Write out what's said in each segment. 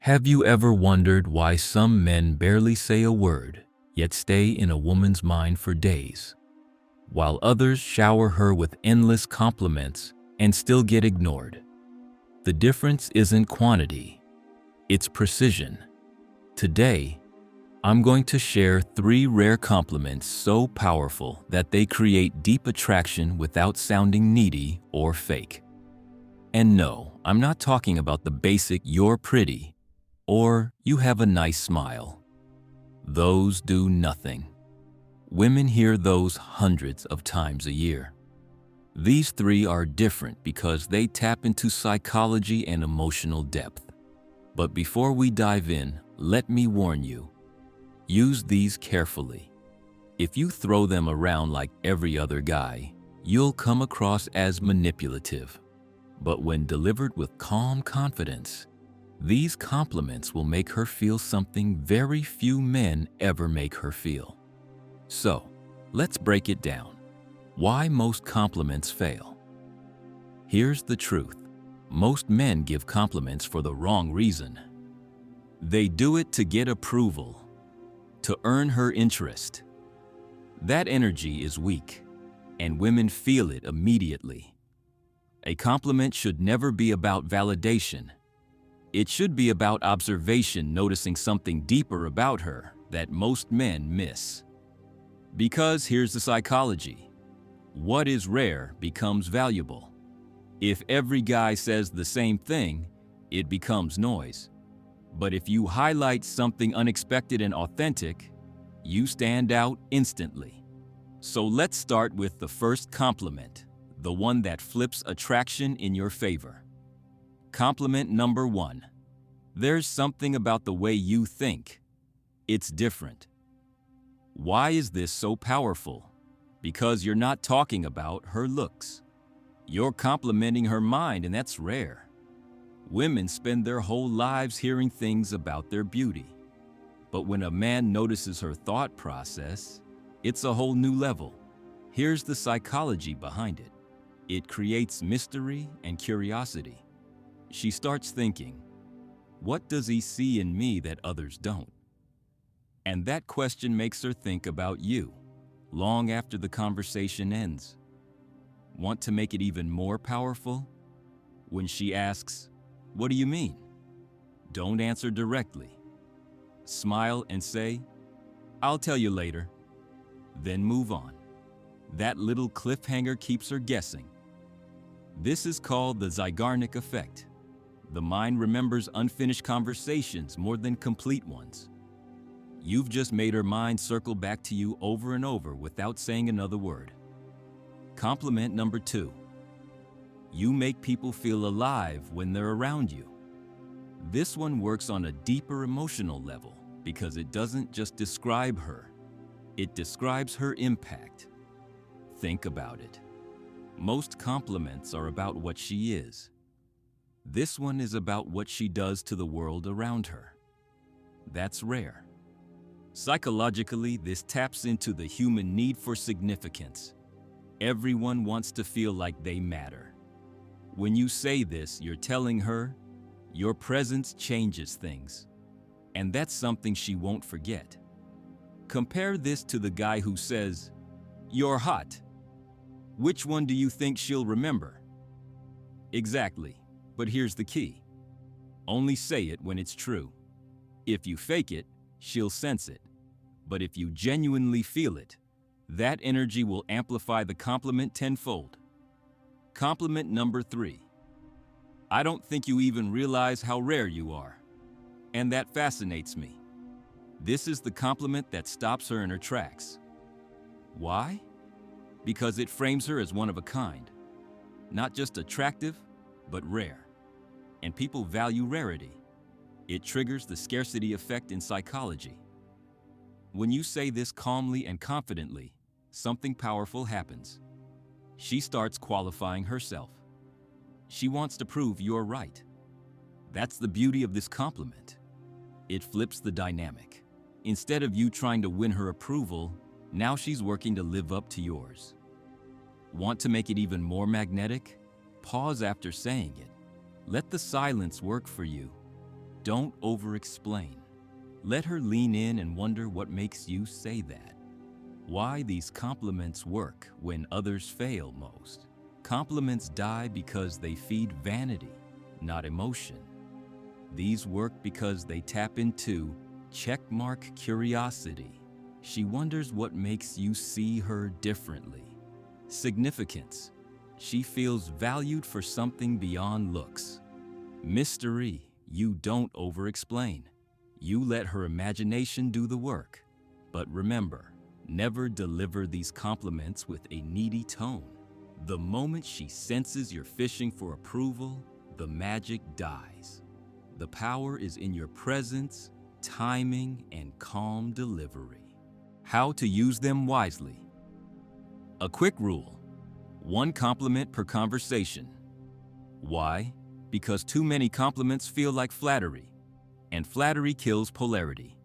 Have you ever wondered why some men barely say a word, yet stay in a woman's mind for days, while others shower her with endless compliments and still get ignored? The difference isn't quantity, it's precision. Today, I'm going to share 3 rare compliments so powerful that they create deep attraction without sounding needy or fake. And no, I'm not talking about the basic "you're pretty" or "you have a nice smile." Those do nothing. Women hear those hundreds of times a year. These 3 are different because they tap into psychology and emotional depth. But before we dive in, let me warn you, use these carefully. If you throw them around like every other guy, you'll come across as manipulative. But when delivered with calm confidence, these compliments will make her feel something very few men ever make her feel. So, let's break it down. Why most compliments fail. Here's the truth. Most men give compliments for the wrong reason. They do it to get approval, to earn her interest. That energy is weak, and women feel it immediately. A compliment should never be about validation. It should be about observation, noticing something deeper about her that most men miss. Because here's the psychology. What is rare becomes valuable. If every guy says the same thing, it becomes noise. But if you highlight something unexpected and authentic, you stand out instantly. So let's start with the first compliment, the one that flips attraction in your favor. Compliment number 1. There's something about the way you think. It's different. Why is this so powerful? Because you're not talking about her looks. You're complimenting her mind, and that's rare. Women spend their whole lives hearing things about their beauty. But when a man notices her thought process, it's a whole new level. Here's the psychology behind it. It creates mystery and curiosity. She starts thinking, what does he see in me that others don't? And that question makes her think about you, long after the conversation ends. Want to make it even more powerful? When she asks, "What do you mean?" Don't answer directly. Smile and say, "I'll tell you later." Then move on. That little cliffhanger keeps her guessing. This is called the Zeigarnik effect. The mind remembers unfinished conversations more than complete ones. You've just made her mind circle back to you over and over without saying another word. Compliment number 2. You make people feel alive when they're around you. This one works on a deeper emotional level because it doesn't just describe her, it describes her impact. Think about it. Most compliments are about what she is. This one is about what she does to the world around her. That's rare. Psychologically, this taps into the human need for significance. Everyone wants to feel like they matter. When you say this, you're telling her, your presence changes things. And that's something she won't forget. Compare this to the guy who says, "You're hot." Which one do you think she'll remember? Exactly, but here's the key. Only say it when it's true. If you fake it, she'll sense it. But if you genuinely feel it, that energy will amplify the compliment tenfold. Compliment number 3. I don't think you even realize how rare you are. And that fascinates me. This is the compliment that stops her in her tracks. Why? Because it frames her as one of a kind. Not just attractive, but rare. And people value rarity. It triggers the scarcity effect in psychology. When you say this calmly and confidently, something powerful happens. She starts qualifying herself. She wants to prove you're right. That's the beauty of this compliment. It flips the dynamic. Instead of you trying to win her approval, now she's working to live up to yours. Want to make it even more magnetic? Pause after saying it. Let the silence work for you. don't over-explain. Let her lean in and wonder what makes you say that. Why these compliments work when others fail most. Compliments die because they feed vanity, not emotion. These work because they tap into checkmark curiosity. She wonders what makes you see her differently. Significance. She feels valued for something beyond looks. Mystery. You don't over-explain. You let her imagination do the work. But remember, never deliver these compliments with a needy tone. The moment she senses you're fishing for approval, the magic dies. The power is in your presence, timing, and calm delivery. How to use them wisely. A quick rule: 1 compliment per conversation. Why? Because too many compliments feel like flattery, and flattery kills polarity.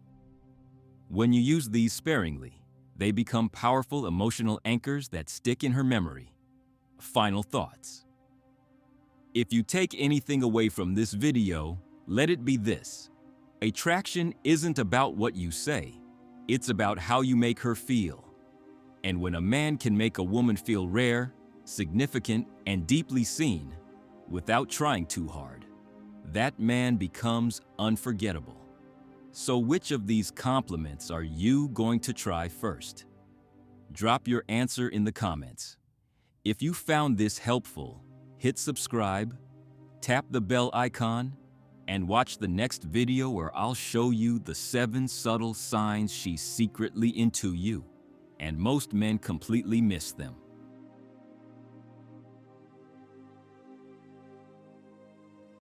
When you use these sparingly, they become powerful emotional anchors that stick in her memory. Final thoughts. If you take anything away from this video, let it be this: attraction isn't about what you say, it's about how you make her feel. And when a man can make a woman feel rare, significant, and deeply seen, without trying too hard, that man becomes unforgettable. So which of these compliments are you going to try first? Drop your answer in the comments. If you found this helpful, hit subscribe, tap the bell icon, and watch the next video where I'll show you the 7 subtle signs she's secretly into you, and most men completely miss them.